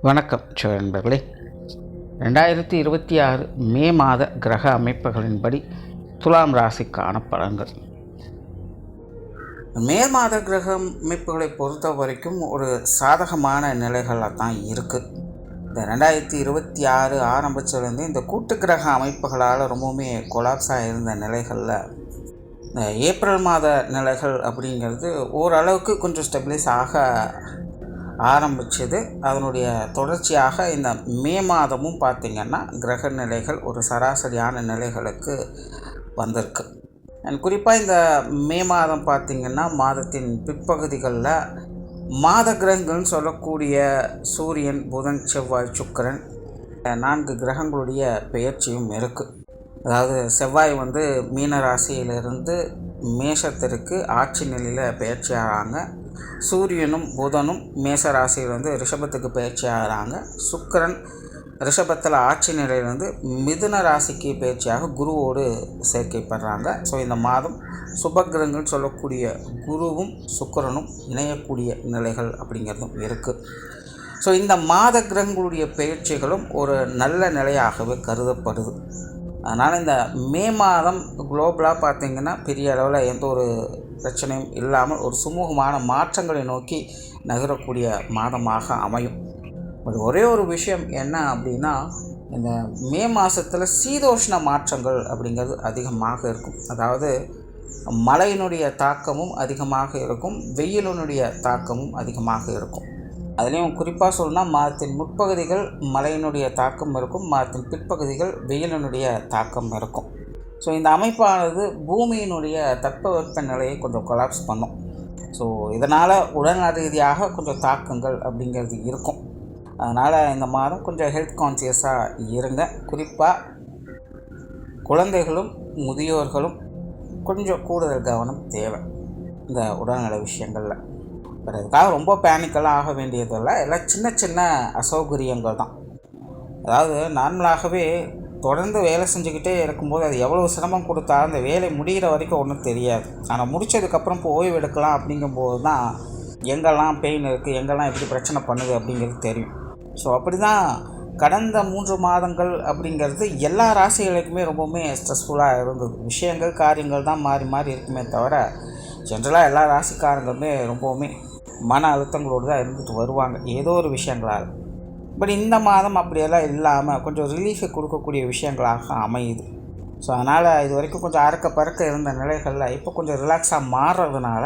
வணக்கம் நண்பர்களே. 2026 மே மாத கிரக அமைப்புகளின்படி துலாம் ராசிக்கான பலன்கள். மே மாத கிரக அமைப்புகளை பொறுத்த வரைக்கும் ஒரு சாதகமான நிலைகளாக தான் இருக்குது. இந்த 2026 ஆரம்பித்ததுலேருந்து இந்த கூட்டு கிரக அமைப்புகளால் ரொம்பவுமே கொலாப்ஸாக இருந்த நிலைகளில் இந்த ஏப்ரல் மாத நிலைகள் அப்படிங்கிறது ஓரளவுக்கு கொஞ்சம் ஸ்டெபிலைஸ் ஆக ஆரம்பித்தது. அதனுடைய தொடர்ச்சியாக இந்த மே மாதமும் பார்த்திங்கன்னா கிரக நிலைகள் ஒரு சராசரியான நிலைகளுக்கு வந்திருக்கு. குறிப்பாக இந்த மே மாதம் பார்த்திங்கன்னா மாதத்தின் பிற்பகுதிகளில் மாத கிரகங்கள்னு சொல்லக்கூடிய சூரியன், புதன், செவ்வாய், சுக்கிரன் 4 கிரகங்களுடைய பெயர்ச்சியும் இருக்குது. அதாவது செவ்வாய் மீன ராசியிலிருந்து மேஷத்திற்கு ஆட்சி நிலையில் பெயர்ச்சி ஆகிறாங்க. சூரியனும் புதனும் மேச ராசியிலிருந்து ரிஷபத்துக்கு பயிற்சி ஆகிறாங்க. சுக்கிரன் ரிஷபத்தில் ஆட்சி நிலையிலிருந்து மிதுன ராசிக்கு பயிற்சியாக குருவோடு சேர்க்கைப்படுறாங்க. ஸோ இந்த மாதம் சுபகிரகங்கள் சொல்லக்கூடிய குருவும் சுக்கிரனும் இணையக்கூடிய நிலைகள் அப்படிங்கிறதும் இருக்குது. ஸோ இந்த மாத கிரகங்களுடைய பயிற்சிகளும் ஒரு நல்ல நிலையாகவே கருதப்படுது. அதனால் இந்த மே மாதம் குளோபலாக பார்த்திங்கன்னா பெரிய அளவில் எந்த ஒரு பிரச்சனையும் இல்லாமல் ஒரு சுமூகமான மாற்றங்களை நோக்கி நகரக்கூடிய மாதமாக அமையும். அது ஒரே ஒரு விஷயம் என்ன அப்படின்னா, இந்த மே மாதத்தில் சீதோஷ்ண மாற்றங்கள் அப்படிங்கிறது அதிகமாக இருக்கும். அதாவது மழையினுடைய தாக்கமும் அதிகமாக இருக்கும், வெயிலினுடைய தாக்கமும் அதிகமாக இருக்கும். அதுலேயும் குறிப்பாக சொல்லணும்னா மாதத்தின் முற்பகுதிகள் மழையினுடைய தாக்கம் இருக்கும், மாதத்தின் பிற்பகுதிகள் வெயிலினுடைய தாக்கம் இருக்கும். ஸோ இந்த அமைப்பானது பூமியினுடைய தட்பவெப்ப நிலையை கொஞ்சம் கொலாப்ஸ் பண்ணும். ஸோ இதனால் உடல்நல ரீதியாக கொஞ்சம் தாக்கங்கள் அப்படிங்கிறது இருக்கும். அதனால் இந்த மாதம் கொஞ்சம் ஹெல்த் கான்சியஸாக இருங்க. குறிப்பாக குழந்தைகளும் முதியோர்களும் கொஞ்சம் கூடுதல் கவனம் தேவை இந்த உடல்நல விஷயங்களில். அதுக்காக ரொம்ப பேனிக்கெல்லாம் ஆக வேண்டியதில்லை. எல்லாம் சின்ன சின்ன அசௌகரியங்கள் தான். அதாவது நார்மலாகவே தொடர்ந்து வேலை செஞ்சுக்கிட்டே இருக்கும்போது அது எவ்வளோ சிரமம் கொடுத்தாலும் அந்த வேலை முடிகிற வரைக்கும் ஒன்றும் தெரியாது. ஆனால் முடித்ததுக்கப்புறம் இப்போ ஓய்வு எடுக்கலாம் அப்படிங்கும்போது தான் எங்கெல்லாம் பெயின் இருக்குது, எங்கெல்லாம் எப்படி பிரச்சனை பண்ணுது அப்படிங்கிறது தெரியும். ஸோ அப்படி தான் கடந்த 3 மாதங்கள் அப்படிங்கிறது எல்லா ராசிகளுக்குமே ரொம்பவுமே ஸ்ட்ரெஸ்ஃபுல்லாக இருந்தது. விஷயங்கள் காரியங்கள் தான் மாறி மாறி இருக்குமே தவிர ஜென்ரலாக எல்லா ராசிக்காரங்களுமே ரொம்பவுமே மன அழுத்தங்களோடு தான் இருந்துட்டு வருவாங்க ஏதோ ஒரு விஷயங்களால். பட் இந்த மாதம் அப்படியெல்லாம் இல்லாமல் கொஞ்சம் ரிலீஃபை கொடுக்கக்கூடிய விஷயங்களாக அமையுது. ஸோ அதனால் இது வரைக்கும் கொஞ்சம் அறக்க பறக்க இருந்த நிலைகளில் இப்போ கொஞ்சம் ரிலாக்ஸாக மாறுறதுனால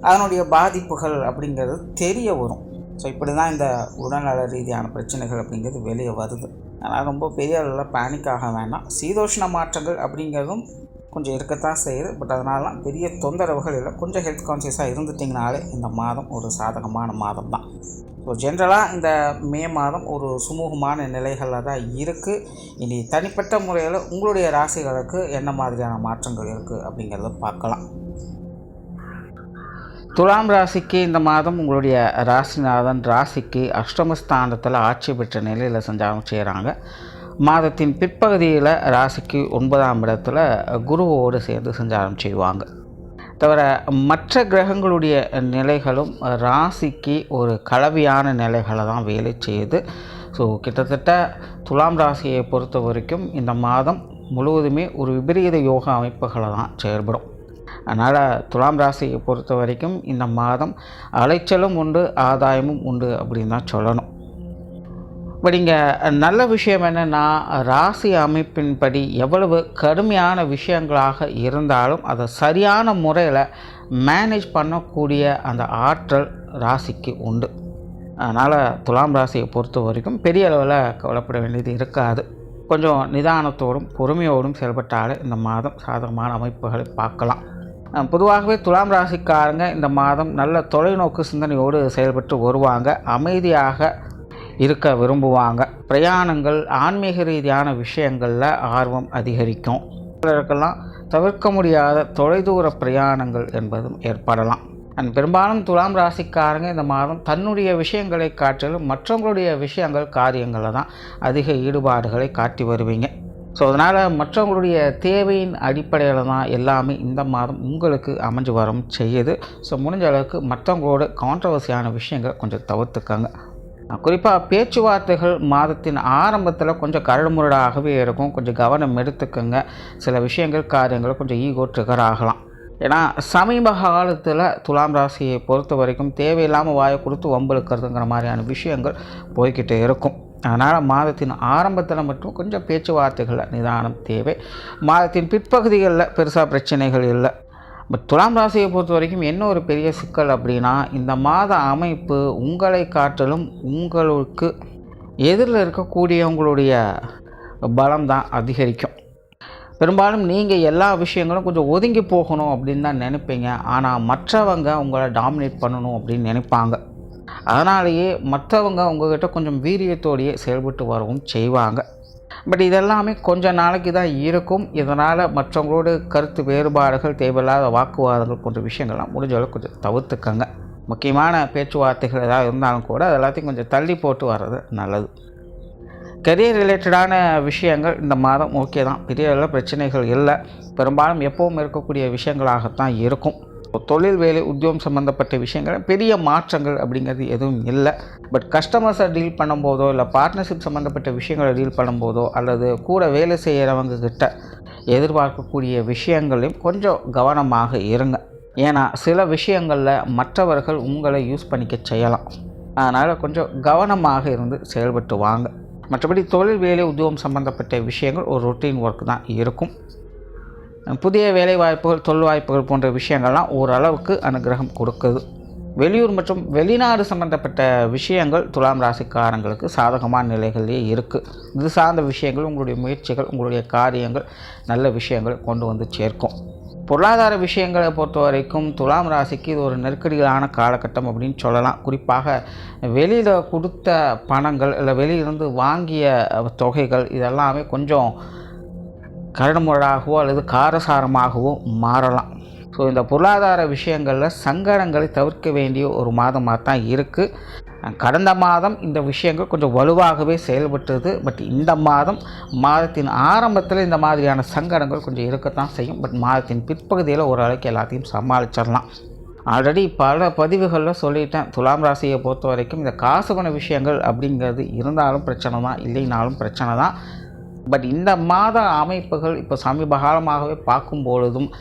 அதனுடைய பாதிப்புகள் அப்படிங்கிறது தெரிய வரும். ஸோ இப்படி தான் இந்த உடல்நல ரீதியான பிரச்சனைகள் அப்படிங்கிறது வெளியே வருது. அதனால் ரொம்ப பெரிய அளவில் பேனிக் ஆக வேண்டாம். சீதோஷ்ண மாற்றங்கள் அப்படிங்கிறதும் கொஞ்சம் இருக்கத்தான் செய்யுது. பட் அதனாலலாம் பெரிய தொந்தரவுகள் இல்லை. கொஞ்சம் ஹெல்த் கான்சியஸாக இருந்துட்டிங்கனாலே இந்த மாதம் ஒரு சாதகமான மாதம் தான். ஸோ ஜென்ரலாக இந்த மே மாதம் ஒரு சுமூகமான நிலைகளில் தான் இருக்குது. இனி தனிப்பட்ட முறையில் உங்களுடைய ராசிகளுக்கு என்ன மாதிரியான மாற்றங்கள் இருக்குது அப்படிங்கிறத பார்க்கலாம். துலாம் ராசிக்கு இந்த மாதம் உங்களுடைய ராசிநாதன் ராசிக்கு அஷ்டமஸ்தானத்தில் ஆட்சி பெற்ற நிலையில் சஞ்சாரம் செய்கிறாங்க. மாதத்தின் பிற்பகுதியில் ராசிக்கு 9ஆம் இடத்துல குருவோடு சேர்ந்து சஞ்சாரம் செய்வாங்க. தவிர மற்ற கிரகங்களுடைய நிலைகளும் ராசிக்கு ஒரு கலவையான நிலைகளை தான் வேலை செய்யுது. ஸோ கிட்டத்தட்ட துலாம் ராசியை பொறுத்த வரைக்கும் இந்த மாதம் முழுவதுமே ஒரு விபரீத யோக அமைப்புகளை தான் செயல்படும். அதனால் துலாம் ராசியை பொறுத்த வரைக்கும் இந்த மாதம் அலைச்சலும் உண்டு, ஆதாயமும் உண்டு அப்படின்னு தான் சொல்லணும். பட் இங்கே நல்ல விஷயம் என்னென்னா, ராசி அமைப்பின்படி எவ்வளவு கடுமையான விஷயங்களாக இருந்தாலும் அதை சரியான முறையில் மேனேஜ் பண்ணக்கூடிய அந்த ஆற்றல் ராசிக்கு உண்டு. அதனால் துலாம் ராசியை பொறுத்த வரைக்கும் பெரிய அளவில் கவலைப்பட வேண்டியது இருக்காது. கொஞ்சம் நிதானத்தோடும் பொறுமையோடும் செயல்பட்டாலே இந்த மாதம் சாதகமான அமைப்புகளை பார்க்கலாம். பொதுவாகவே துலாம் ராசிக்காரங்க இந்த மாதம் நல்ல தொலைநோக்கு சிந்தனையோடு செயல்பட்டு வருவாங்க. அமைதியாக இருக்க விரும்புவாங்க. பிரயாணங்கள், ஆன்மீக ரீதியான விஷயங்களில் ஆர்வம் அதிகரிக்கும். சிலருக்கெல்லாம் தவிர்க்க முடியாத தொலைதூர பிரயாணங்கள் என்பதும் ஏற்படலாம். பெரும்பாலும் துலாம் ராசிக்காரங்க இந்த மாதம் தன்னுடைய விஷயங்களை காட்டிலும் மற்றவங்களுடைய விஷயங்கள், காரியங்களில் தான் அதிக ஈடுபாடுகளை காட்டி வருவீங்க. ஸோ அதனால் மற்றவங்களுடைய தேவையின் அடிப்படையில் தான் எல்லாமே இந்த மாதம் உங்களுக்கு அமைஞ்சு வரும் செய்யுது. ஸோ முடிஞ்ச அளவுக்கு மற்றவங்களோட கான்ட்ரவர்சியான விஷயங்களை கொஞ்சம் தவிர்த்துக்கங்க. குறிப்பாக பேச்சுவார்த்தைகள் மாதத்தின் ஆரம்பத்தில் கொஞ்சம் கரடுமுரடாகவே இருக்கும். கொஞ்சம் கவனம் எடுத்துக்கோங்க. சில விஷயங்கள் காரியங்கள் கொஞ்சம் ஈகோ ட்ரிகர் ஆகலாம். ஏன்னா சமீப காலத்தில் துலாம் ராசியை பொறுத்த வரைக்கும் தேவையில்லாமல் வாயை கொடுத்து வம்பிழுக்கிறதுங்கிற மாதிரியான விஷயங்கள் போய்கிட்டு இருக்கும். அதனால் மாதத்தின் ஆரம்பத்தில் மட்டும் கொஞ்சம் பேச்சுவார்த்தைகளில் நிதானம் தேவை. மாதத்தின் பிற்பகுதிகளில் பெருசாக பிரச்சனைகள் இல்லை. பட் துலாம் ராசியை பொறுத்த வரைக்கும் என்ன ஒரு பெரிய சிக்கல் அப்படின்னா, இந்த மாத அமைப்பு உங்களை காட்டிலும் உங்களுக்கு எதிரில் இருக்கக்கூடியவங்களுடைய பலம் தான் அதிகரிக்கும். பெரும்பாலும் நீங்கள் எல்லா விஷயங்களும் கொஞ்சம் ஒதுங்கி போகணும் அப்படின்னு தான் நினைப்பீங்க. ஆனால் மற்றவங்க உங்களை டாமினேட் பண்ணணும் அப்படின்னு நினைப்பாங்க. அதனாலேயே மற்றவங்க உங்கள்கிட்ட கொஞ்சம் வீரியத்தோடையே செயல்பட்டு வரவும் செய்வாங்க. பட் இதெல்லாமே கொஞ்சம் நாளைக்கு தான் இருக்கும். இதனால் மற்றவங்களோட கருத்து வேறுபாடுகள், தேவையில்லாத வாக்குவாதங்கள் போன்ற விஷயங்கள்லாம் முடிஞ்ச அளவுக்கு கொஞ்சம் தவிர்த்துக்கங்க. முக்கியமான பேச்சுவார்த்தைகள் ஏதாவது இருந்தாலும் கூட அது எல்லாத்தையும் கொஞ்சம் தள்ளி போட்டு வர்றது நல்லது. கரியர் ரிலேட்டடான விஷயங்கள் இந்த மாதம் ஓகே தான். பெரிய அளவில் பிரச்சனைகள் இல்லை. பெரும்பாலும் எப்பவும் இருக்கக்கூடிய விஷயங்களாகத்தான் இருக்கும். தொழில், வேலை, உத்தியோகம் சம்மந்தப்பட்ட விஷயங்கள் பெரிய மாற்றங்கள் அப்படிங்கிறது எதுவும் இல்லை. பட் கஸ்டமர்ஸை டீல் பண்ணும்போதோ இல்லை பார்ட்னர்ஷிப் சம்மந்தப்பட்ட விஷயங்களை டீல் பண்ணும்போதோ அல்லது கூட வேலை செய்கிறவங்கக்கிட்ட எதிர்பார்க்கக்கூடிய விஷயங்களையும் கொஞ்சம் கவனமாக இருங்க. ஏன்னா சில விஷயங்களில் மற்றவர்கள் உங்களை யூஸ் பண்ணிக்க செய்யலாம். அதனால் கொஞ்சம் கவனமாக இருந்து செயல்பட்டு வாங்க. மற்றபடி தொழில், வேலை, உத்தியோகம் சம்மந்தப்பட்ட விஷயங்கள் ஒரு ரொட்டீன் ஒர்க் தான் இருக்கும். புதிய வேலை வாய்ப்புகள், தொழில் வாய்ப்புகள் போன்ற விஷயங்கள்லாம் ஓரளவுக்கு அனுகிரகம் கொடுக்குது. வெளியூர் மற்றும் வெளிநாடு சம்பந்தப்பட்ட விஷயங்கள் துலாம் ராசிக்காரங்களுக்கு சாதகமான நிலைகளிலே இருக்குது. இது சார்ந்த விஷயங்கள் உங்களுடைய முயற்சிகள், உங்களுடைய காரியங்கள் நல்ல விஷயங்கள் கொண்டு வந்து சேர்க்கும். பொருளாதார விஷயங்களை பொறுத்த வரைக்கும் துலாம் ராசிக்கு இது ஒரு நெருக்கடிகளான காலகட்டம் அப்படின்னு சொல்லலாம். குறிப்பாக வெளியில் கொடுத்த பணங்கள் இல்லை வெளியிலிருந்து வாங்கிய தொகைகள் இதெல்லாமே கொஞ்சம் கரடுமுரடாகவோ அல்லது காரசாரமாகவோ மாறலாம். ஸோ இந்த பொருளாதார விஷயங்களில் சங்கடங்களை தவிர்க்க வேண்டிய ஒரு மாதமாக தான் இருக்குது. கடந்த மாதம் இந்த விஷயங்கள் கொஞ்சம் வலுவாகவே செயல்பட்டது. பட் இந்த மாதத்தின் ஆரம்பத்தில் இந்த மாதிரியான சங்கடங்கள் கொஞ்சம் இருக்கத்தான் செய்யும். பட் மாதத்தின் பிற்பகுதியில் ஓரளவுக்கு எல்லாத்தையும் சமாளிச்சிடலாம். ஆல்ரெடி பல பதிவுகளில் சொல்லிட்டேன், துலாம் ராசியை பொறுத்த வரைக்கும் இந்த காசு பண விஷயங்கள் அப்படிங்கிறது இருந்தாலும் பிரச்சனை தான், இல்லைனாலும் பிரச்சனை தான். பட் இந்த மாத அமைப்புகள் இப்போ சமீப காலமாகவே பார்க்கும் பொழுதும்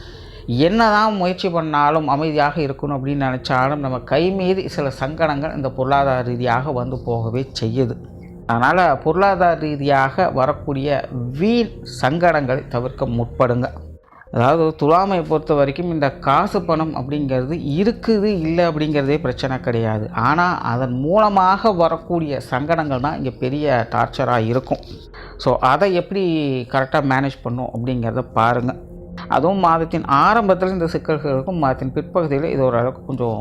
என்ன தான் முயற்சி பண்ணாலும் அமைதியாக இருக்கணும் அப்படின்னு நினச்சாலும் நம்ம கை மீறி சில சங்கடங்கள் இந்த பொருளாதார ரீதியாக வந்து போகவே செய்யுது. அதனால் பொருளாதார ரீதியாக வரக்கூடிய வீண் சங்கடங்களை தவிர்க்க முற்படுங்க. அதாவது துலாமை பொறுத்த வரைக்கும் இந்த காசு பணம் அப்படிங்கிறது இருக்குது இல்லை அப்படிங்கிறதே பிரச்சனை கிடையாது. ஆனால் அதன் மூலமாக வரக்கூடிய சங்கடங்கள் தான் இங்கே பெரிய டார்ச்சராக இருக்கும். ஸோ அதை எப்படி கரெக்டாக மேனேஜ் பண்ணும் அப்படிங்கிறத பாருங்கள். அதுவும் மாதத்தின் ஆரம்பத்தில் இந்த சிக்கல்கள் இருக்கும். மாதத்தின் பிற்பகுதியில் இது ஓரளவுக்கு கொஞ்சம்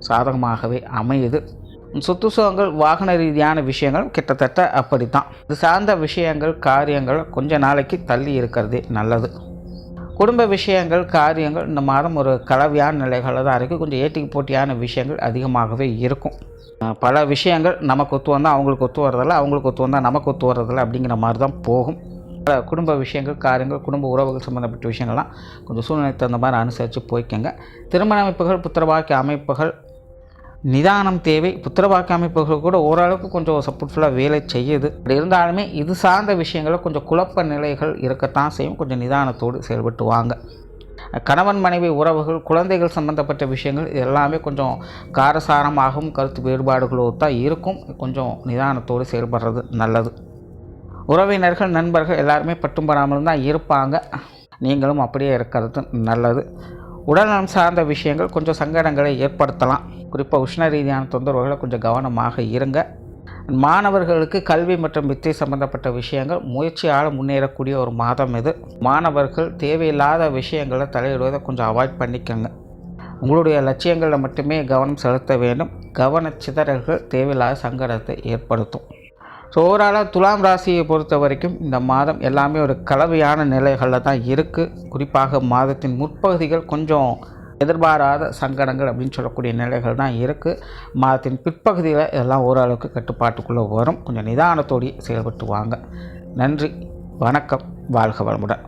சாதகமாகவே அமையுது. சொத்து சுகங்கள், வாகன ரீதியான விஷயங்கள் கிட்டத்தட்ட அப்படி தான். இது சார்ந்த விஷயங்கள், காரியங்கள் கொஞ்ச நாளைக்கு தள்ளி இருக்கிறதே நல்லது. குடும்ப விஷயங்கள், காரியங்கள் இந்த மாதம் ஒரு கலவையான நிலைகளில் தான் இருக்குது. கொஞ்சம் ஏட்டிக்கு போட்டியான விஷயங்கள் அதிகமாகவே இருக்கும். பல விஷயங்கள் நமக்கு ஒத்து வந்தால் அவங்களுக்கு ஒத்து வரதில்லை, அவங்களுக்கு ஒத்து வந்தால் நமக்கு ஒத்து வரதில்லை அப்படிங்கிற மாதிரி தான் போகும். குடும்ப விஷயங்கள், காரியங்கள், குடும்ப உறவுகள் சம்மந்தப்பட்ட விஷயங்கள்லாம் கொஞ்சம் சூழ்நிலை தகுந்த மாதிரி அனுசரித்து போய்க்கங்க. திருமண அமைப்புகள், புத்திரபாக்கிய அமைப்புகள் நிதானம் தேவை. புத்திரபாக்கிய அமைப்புகள் கூட ஓரளவுக்கு கொஞ்சம் சப்போர்ட்ஃபுல்லாக வேலை செய்யுது. அப்படி இருந்தாலுமே இது சார்ந்த விஷயங்களில் கொஞ்சம் குழப்ப நிலைகள் இருக்கத்தான் செய்யும். கொஞ்சம் நிதானத்தோடு செயல்பட்டு வாங்க. கணவன் மனைவி உறவுகள், குழந்தைகள் சம்பந்தப்பட்ட விஷயங்கள் எல்லாமே கொஞ்சம் காரசாரமாகவும் கருத்து வேறுபாடுகளோ தான் இருக்கும். கொஞ்சம் நிதானத்தோடு செயல்படுறது நல்லது. உறவினர்கள், நண்பர்கள் எல்லாருமே பட்டும் படாமல் தான் இருப்பாங்க. நீங்களும் அப்படியே இருக்கிறது நல்லது. உடல்நலம் சார்ந்த விஷயங்கள் கொஞ்சம் சங்கடங்களை ஏற்படுத்தலாம். குறிப்பாக உஷ்ண ரீதியான தொந்தரவுகளை கொஞ்சம் கவனமாக இருங்க. மாணவர்களுக்கு கல்வி மற்றும் வித்தை சம்பந்தப்பட்ட விஷயங்கள் முயற்சியால் முன்னேறக்கூடிய ஒரு மாதம் இது. மாணவர்கள் தேவையில்லாத விஷயங்களை தலையிடுவதை கொஞ்சம் அவாய்ட் பண்ணிக்கோங்க. உங்களுடைய லட்சியங்களில் மட்டுமே கவனம் செலுத்த வேண்டும். கவனச்சிதறல்கள் தேவையில்லாத சங்கடத்தை ஏற்படுத்தும். ஸோ ஓவராலாக துலாம் ராசியை பொறுத்த வரைக்கும் இந்த மாதம் எல்லாமே ஒரு கலவையான நிலைகளில் தான் இருக்குது. குறிப்பாக மாதத்தின் முற்பகுதிகள் கொஞ்சம் எதிர்பாராத சங்கடங்கள் அப்படின்னு சொல்லக்கூடிய நிலைகள் தான் இருக்குது. மாதத்தின் பிற்பகுதியில் இதெல்லாம் ஓரளவுக்கு கட்டுப்பாட்டுக்குள்ளே வரும். கொஞ்சம் நிதானத்தோடு செயல்பட்டு வாங்க. நன்றி, வணக்கம், வாழ்க வளமுடன்.